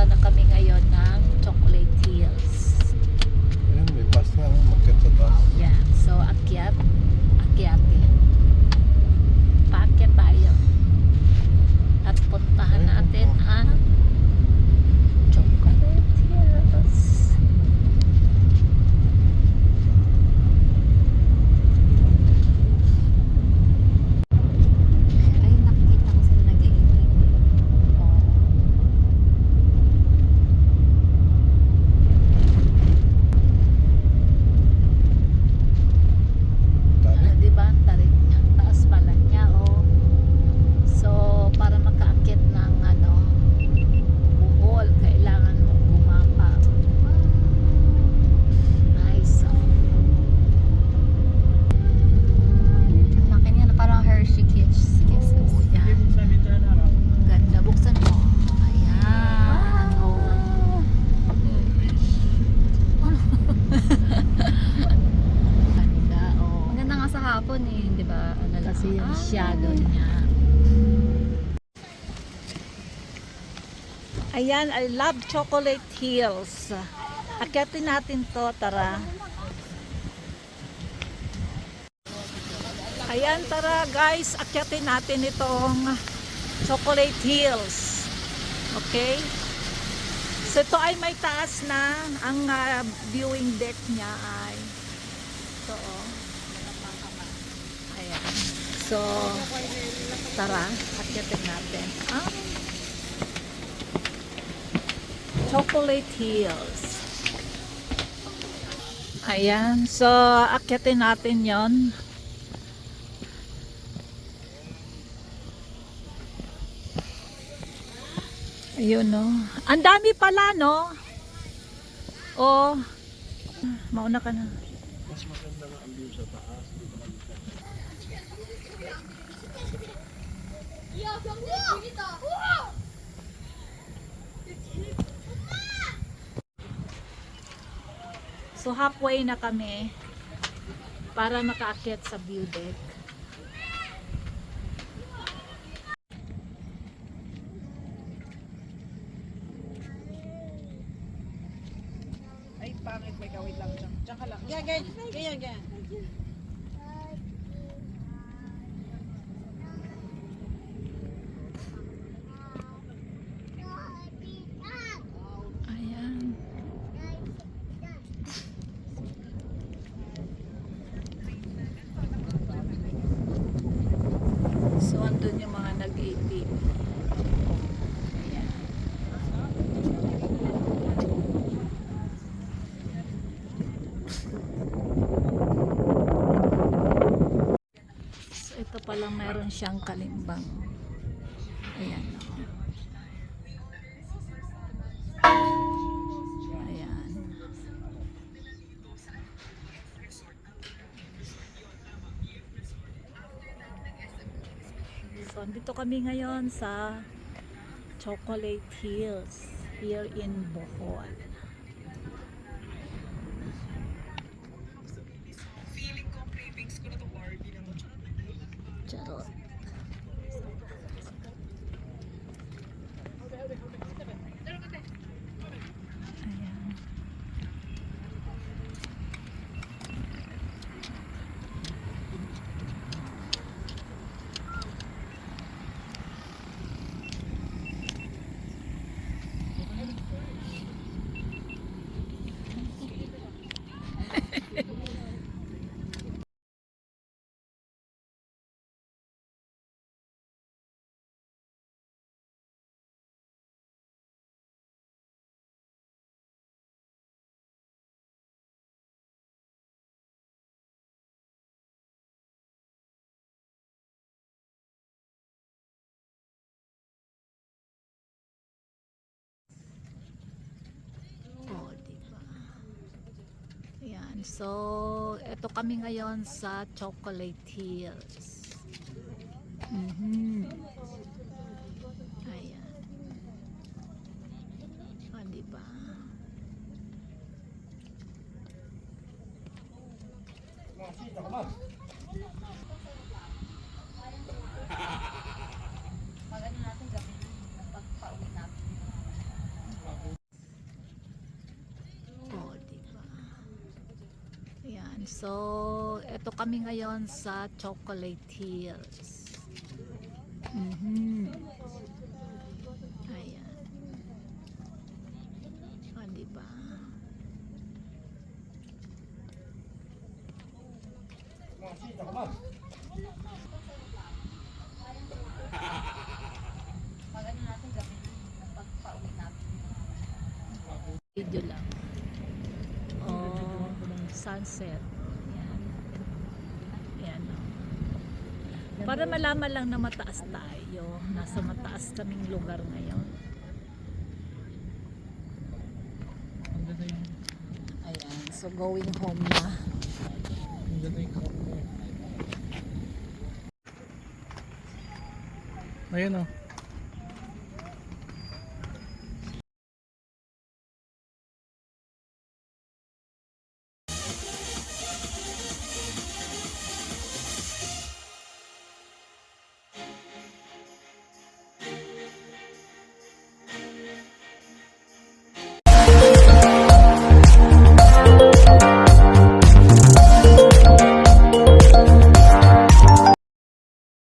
Pupunta na kami ngayon ng Chocolate Hills. Ayun, may bus nga, magkat sa taas. Yan. So, akyatin. Paakyat tayo. At puntahan natin ang Chocolate Hills. Ay, nakikita ko sila nag-iintay. Oh. Tali. Diba? Ang tarik niya. Taas pala niya. Oh. So, para makaakyat ng buhol, kailangan mo bumaba. Nice. Oh. Ang laki niya na parang Hershey Kisses. Oh, yan. Ang ganda. Buksan mo. Ayan. Oh. Ganda. Oh. Ang ganda nga sa hapon eh, di ba? Ano lang. Kasi yung shadow niya. Ayan, I love Chocolate Hills. Akyatin natin to, tara. Ayan, tara guys, akyatin natin itong Chocolate Hills. Okay? So ito ay may taas na. Ang viewing deck niya ay ito oh. Ayan. So, tara, akyatin natin. Chocolate Hills. Ayan. So, akyatin natin yon. Ayun, no. Ang dami pala, no? Oh. Mauna ka na. Mas maganda nga ang view sa taas. So halfway na kami para makaakyat sa view deck. Ay, pangit, may kawit lang siya. Diyan ka lang. Ganyan, ganyan, ganyan. Ayan. So andun yung mga nag-ATV. Ayan. So ito palang meron siyang kalimbang. Ayan. Oh. Ayan. So, andito kami ngayon sa Chocolate Hills here in Bohol. Charot. Ayan. Oh, diba? Ayan. So, ito kami ngayon sa Chocolate Hills. Ayan. Oh, diba? So, eto kami ngayon sa Chocolate Hills. Ayan. O, diba? Magano natin gabi. Pagpa-uwi natin. Video lang. Oh, sunset. Yan. Yan. Oh. Para malaman lang na mataas tayo. Nasa mataas kaming lugar ngayon. Ayan. So, going home na. Ayun oh.